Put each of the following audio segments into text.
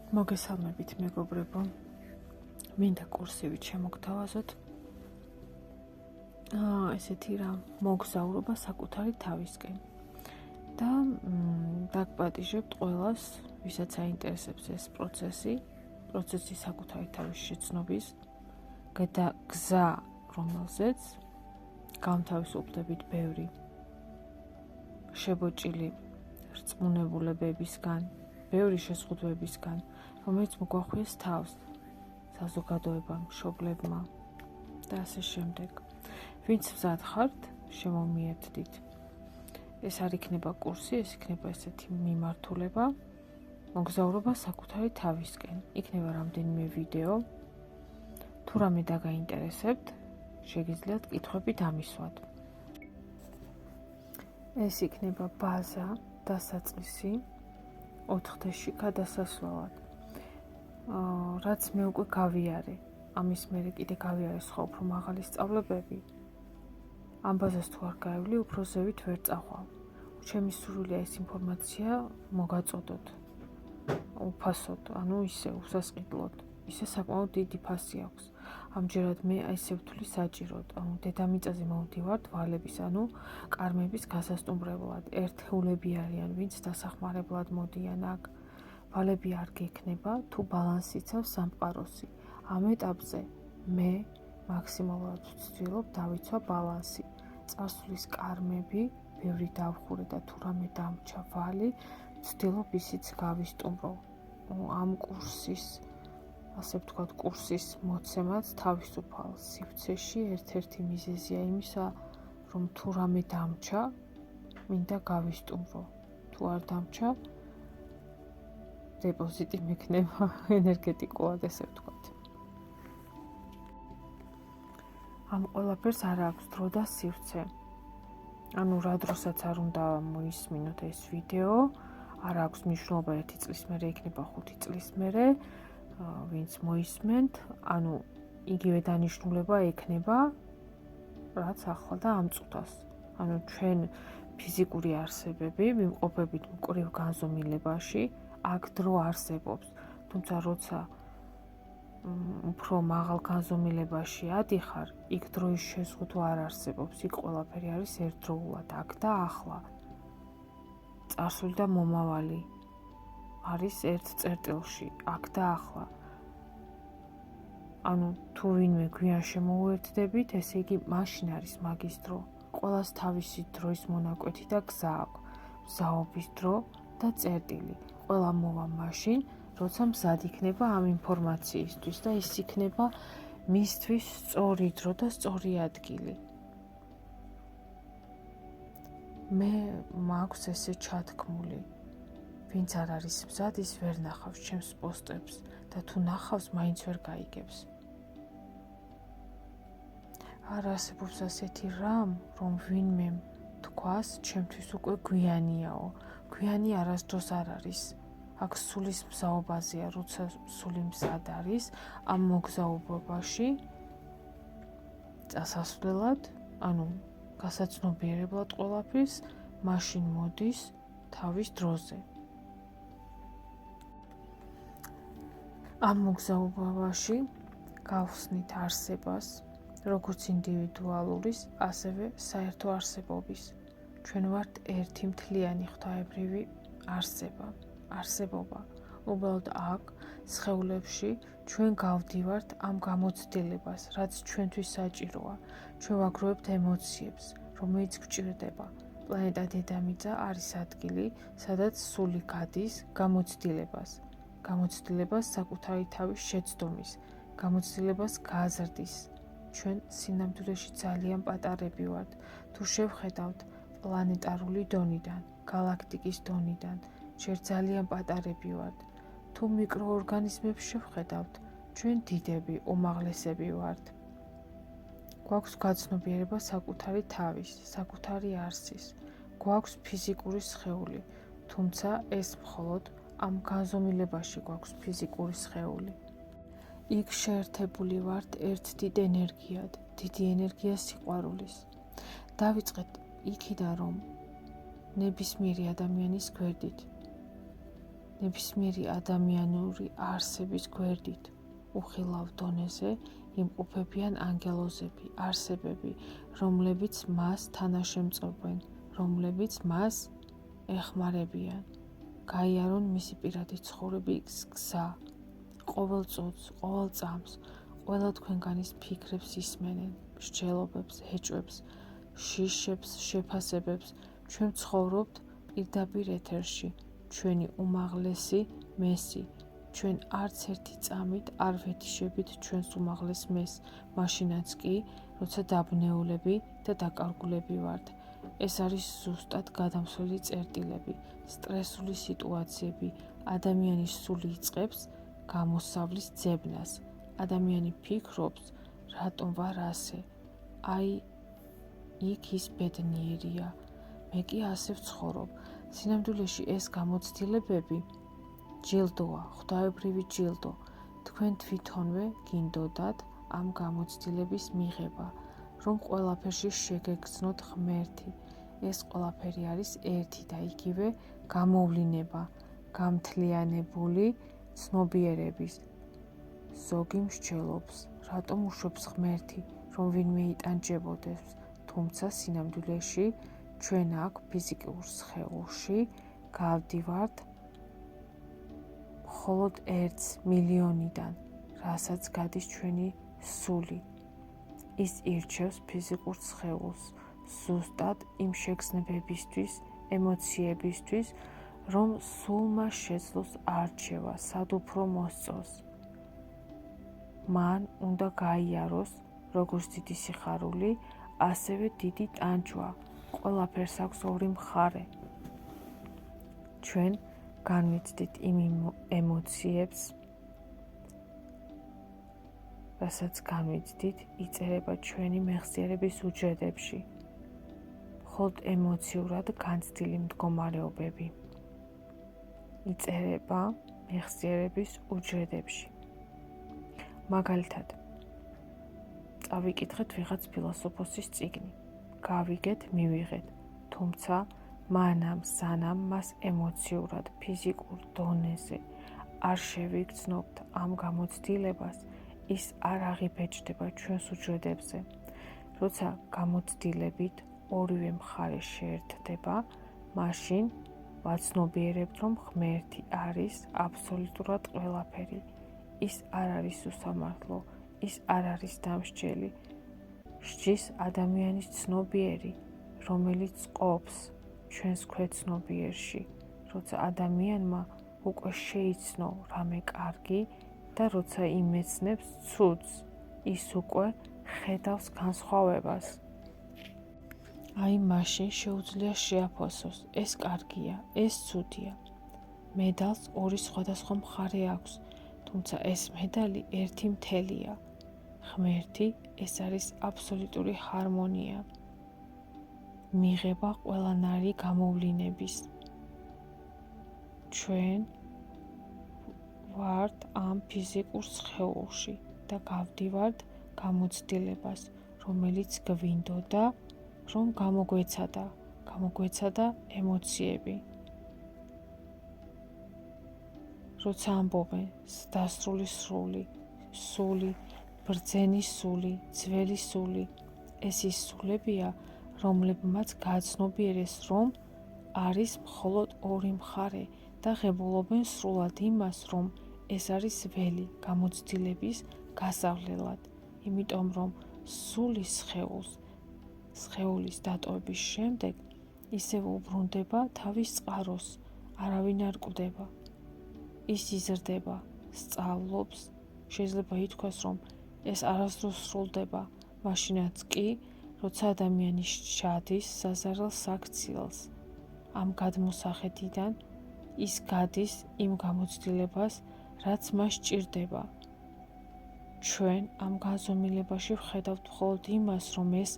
მოგესალმებით მეგობრებო, მინდა კურსივით შემოგთავაზოთ ესეთი რამ მოგზაურობა საკუთარი თავისკენ და დაგპატიჟებთ ყველას, ვისაც აინტერესებს ეს პროცესი საკუთარი თავის შეცნობის გზა, რომელზეც გამთავისუფლდებით ბევრი შებოჭილი რწმუნებულებებისგან, ბევრი შეზღუდვებისგან, რომელიც მოგვახვიეს თავს, საზოგადოებამ, მშობლებმა და ასე შემდეგ. ვინც მზად ხართ, შემომიერთდით. ეს არ იქნება კურსი, ეს იქნება ესეთი მიმართულება, მოგზაურობა საკუთარი თავისკენ. იქნება რამდენიმე ვიდეო. თუ რამე დაგაინტერესებთ, შეგიძლიათ კითხვები დამისვათ. ეს იქნება ბაზა, დასაწყისი 4-თეში გადასასვლელად. რაც მე უკვე გავიარე, ამის მერე კიდე გავიარე სხვა უფრო მაღალი სწავლებები. ამ ბაზას თუ არ გაევლი, უფრო ზევით ვერ წავალ. ჩემი სურვილია ეს ინფორმაცია მოგაწოდოთ. უფასოდ, ისე უსასყიდლოდ, ისე საკმაოდ დიდი ფასი აქვს. ამჯერად მე ესე ვთვლი საჭიროდ, დედამიწაზე მოვდივართ ვალების, კარმების გასასტუმრებლად. ერთეულები არიან, ვინც დასახმარებლად მოდიან აქ. ვალები არ გექნება, თუ ბალანსი იცავს სამყაროსი. ამ ეტაპზე მე მაქსიმალურად ვცდილობ დავიცვა ბალანსი. წარსulis კარმები, ბევრი დავხურე და თუ რამე დამრჩა ვალი, ვცდილობ ისიც გავისტუმრო. ამ კურსის მოცემაც თავისუფალ სივრცეში ერთ-ერთი მიზეზია იმისა, რომ თუ რამე დამრჩა, მინდა გავისტუმრო. თუ არ დამრჩა, დეპოზიტი მექნება ენერგეტიკულად, ესე ვთქვათ. ამ ყველაფერს არ აქვს დრო და სივრცე. რა დროსაც არ უნდა მოისმინოთ ეს ვიდეო, არ აქვს მნიშვნელობა 1 წლის მერე, იქნება 5 წლის მერე, ვინც მოისმენთ, იგივე დანიშნულება ექნება, რაც ახლა და ამ წუთას. ჩვენ ფიზიკური არსებები ვიმყოფებით მკვრივ განზომილებაში, აქ დრო არსებობს, თუმცა როცა უფრო მაღალ განზომილებაში ადიხარ, იქ დროის შეზღუდვა არ არსებობს, იქ ყველაფერი არის ერთდროულად, აქ და ახლა. წარსული და მომავალი არის ერთ წერტილში, აქ და ახლა. თუ ვინმე გვიან შემოუერთდებით, ესე იგი მაშინ არის მაგის დრო. ყველას თავისი დროის მონაკვეთი და გზა აქვს, მზაობის დრო და წერტილი. ყველა მოვა მაშინ, როცა მზად იქნება ამ ინფორმაციისთვის და ის იქნება მისთვის სწორი დრო და სწორი ადგილი. მე მაქვს ესე ჩათქმული, ვინც არ არის მზად, ის ვერ ნახავს ჩემს პოსტებს და თუ ნახავს, მაინც ვერ გაიგებს. არ არსებობს ასეთი რამ, რომ ვინმე თქვას, ჩემთვის უკვე გვიანიაო. გვიანი არასდროს არ არის. აქ სულის მზაობაზეა, როცა სული მზად არის, ამ მოგზაურობაში წასასვლელად, გასაცნობიერებლად ყველაფრის, მაშინ მოდის თავის დროზე. ამ მოგზაურობაში გავხსნით არსებას, როგორც ინდივიდუალურის, ასევე საერთო არსებობის. ჩვენ ვართ ერთი მთლიანი ღვთაებრივი არსებობა. უბრალოდ აქ, სხეულებში, ჩვენ გავდივართ ამ გამოცდილებას, რაც ჩვენთვის საჭიროა. ჩვენ ვაგროვებთ ემოციებს, რომელიც გვჭირდება. პლანეტა დედამიწა არის ადგილი, სადაც სული გადის გამოცდილებას საკუთარი თავის შეცდომის, გამოცდილებას გაზრდის. ჩვენ სინამდვილეში ძალიან პატარები ვართ. თუ შევხედავთ პლანეტარული დონიდან, გალაქტიკის დონიდან, ჯერ ძალიან პატარები ვართ. თუ მიკროორგანიზმებს შევხედავთ, ჩვენ დიდები, უმაღლესები ვართ. გვაქვს გაცნობიერება საკუთარი თავის, საკუთარი არსის. გვაქვს ფიზიკური სხეული, თუმცა ეს მხოლოდ ამ განზომილებაში გვაქვს ფიზიკური სხეული. იქ შეერთებული ვართ ერთ დიდ ენერგიად, დიდი ენერგია სიყვარულის. დავიწყეთ იქიდან, რომ ნებისმიერი ადამიანის გვერდით ნებისმიერი ადამიანური არსების გვერდით უხილავ დონეზე იმყოფებიან ანგელოზები, არსებები, რომლებიც მას თანაშემწობენ, რომლებიც მას ეხმარებიან, გაიარონ მისი პირადი ცხოვრების გზა. ყოველ წუთს, ყოველ წამს, ყველა თქვენგანის ფიქრებს ისმენენ, მსჯელობებს, ეჭვებს, შიშებს, შეფასებებს. ჩვენ ცხოვრობთ პირდაპირ ეთერში, ჩვენი უმაღლესი მესი. ჩვენ არც ერთი წამით არ ვეთიშებით ჩვენს უმაღლეს მესს, მაშინაც კი, როცა დაბნეულები და დაკარგულები ვართ. ეს არის ზუსტად გადამსვლელი წერტილები, სტრესული სიტუაციები. ადამიანის სული იწყებს გამოსავლის ძებნას. ადამიანი ფიქრობს, რატომ ვარ ასე? აი, იქ ის ბედნიერია. მე კი ასე ვცხოვრობ. სინამდვილეში ეს გამოცდილებები ჯილდოა, ღვთაებრივი ჯილდო. თქვენ თვითონვე გინდოდათ ამ გამოცდილების მიღება, რომ ყველაფერში შეგეგრძნოთ ღმერთი. ეს ყველაფერი არის ერთი და იგივე გამოვლინება, გამთლიანებული ცნობიერების. ზოგი მსჯელობს, რატომ უშვებს ღმერთი, რომ ვინმე იტანჯებოდეს, თუმცა სინამდვილეში ჩვენ აქ ფიზიკურ სხეულში გავდივართ მხოლოდ 1/1,000,000-დან, რასაც გადის ჩვენი სული. ის ირჩევს ფიზიკურ სხეულს ზუსტად იმ შეგრძნებებისთვის, ემოციებისთვის, რომ სულმა შეძლოს არჩევა, სად უფრო მოსწოს. მან უნდა გაიაროს როგორც დიდი სიხარული, ასევე დიდი ტანჯვა. ყველაფერს აქვს ორი მხარე. ჩვენ განვიცდით იმ ემოციებს, რასაც განვიცდით, იწერება ჩვენი მეხსიერების უჯრედებში. მხოლოდ ემოციურად განცდილი მდგომარეობები იწერება მეხსიერების უჯრედებში. მაგალითად, წავიკითხეთ ვიღაც ფილოსოფოსის წიგნი, გავიგეთ, მივიღეთ, თუმცა მანამ სანამ მას ემოციურად, ფიზიკურ დონეზე არ შევიგრძნობთ ამ გამოცდილებას, ის არ აღიბეჭდება ჩვენს უჯრედებზე. როცა გამოცდილებით ორივე მხარე შეერთდება, მაშინ ვაცნობიერებთ, რომ ღმერთი არის აბსოლუტურად ყველაფერი. ის არ არის უსამართლო, ის არ არის დამსჯელი. სჯის ადამიანის ცნობიერი, რომელიც ყოფს ჩვენს ქვეცნობიერში, როცა ადამიანმა უკვე შეიცნო რამე კარგი და როცა იმეცნებს ცუდს, ის უკვე ხედავს განსხვავებას. აი მაშინ შეუძლია შეაფასოს, ეს კარგია, ეს ცუდია. მედალს ორი სხვადასხვა მხარე აქვს, თუმცა ეს მედალი ერთი მთელია. ღმერთი, ეს არის აბსოლუტური ჰარმონია. მიღება ყველანაირი გამოვლინების. ჩვენ ვართ ამ ფიზიკურ სხეულში და გავდივართ გამოცდილებას, რომელიც გვინდოდა, რომ გამოგვეცადა ემოციები. როცა ამბობენ დასრული სული, ბრძენი სული, ძველი სული, ეს ის სულებია, რომლებმაც გააცნობიერეს, რომ არის მხოლოდ ორი მხარე და ღებულობენ სრულად იმას, რომ ეს არის ველი გამოცდილების გასავლელად, იმიტომ რომ სულის სხეულის დატოვების შემდეგ ისევ უბრუნდება თავის წყაროს, არავინ არ კვდება. ის იზრდება, სწავლობს, შეიძლება ითქვას, რომ ეს არასდროს სრულდება, მაშინაც კი, როცა ადამიანი შედის საზარელ საქციელს. ამ გადმოსახედიდან ის გადის იმ გამოცდილებას, რაც მას სჭირდება. ჩვენ ამ განზომილებაში ვხედავთ მხოლოდ იმას, რომ ეს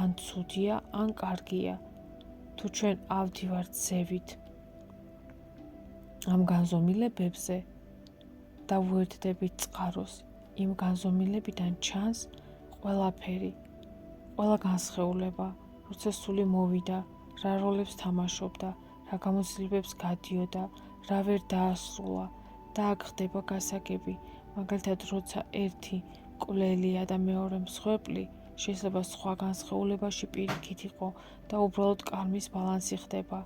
ან ცუდია, ან კარგია. თუ ჩვენ ავდივართ ზევით ამ განზომილებებზე და ვუერთდებით წყაროს, იმ განზომილებიდან ჩანს ყველაფერი, ყველა განსხეულება, როცა სული მოვიდა, რა როლებს თამაშობდა, რა გამოცდილებებს გადიოდა, რა ვერ დაასრულა და აქ ხდება გასაგები. მაგალითად, როცა ერთი მკვლელია და მეორე მსხვერპლი, შეიძლება სხვა განსხეულებაში პირიქით იყო და უბრალოდ კარმის ბალანსი ხდება.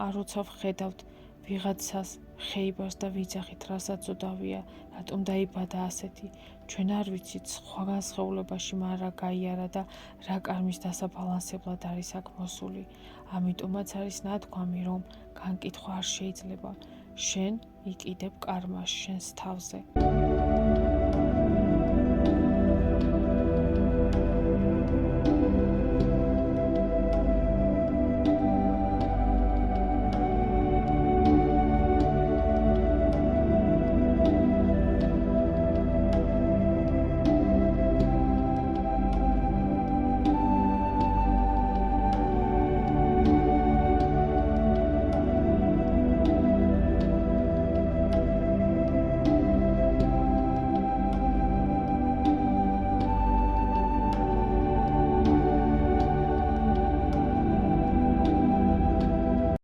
არ უცებ ხედავთ ვიღაცას ხეიბარს და ვიძახით, რასაც უდავია, რატომ დაიბადა ასეთი. ჩვენ არ ვიცით სხვა განსხეულებაში მან რა გაიარა და რა კარმის დასაბალანსებლად არის აქ მოსული. ამიტომაც არის ნათქვამი, რომ განკითხვა არ შეიძლება. შენ იყიდებ კარმას შენს თავზე.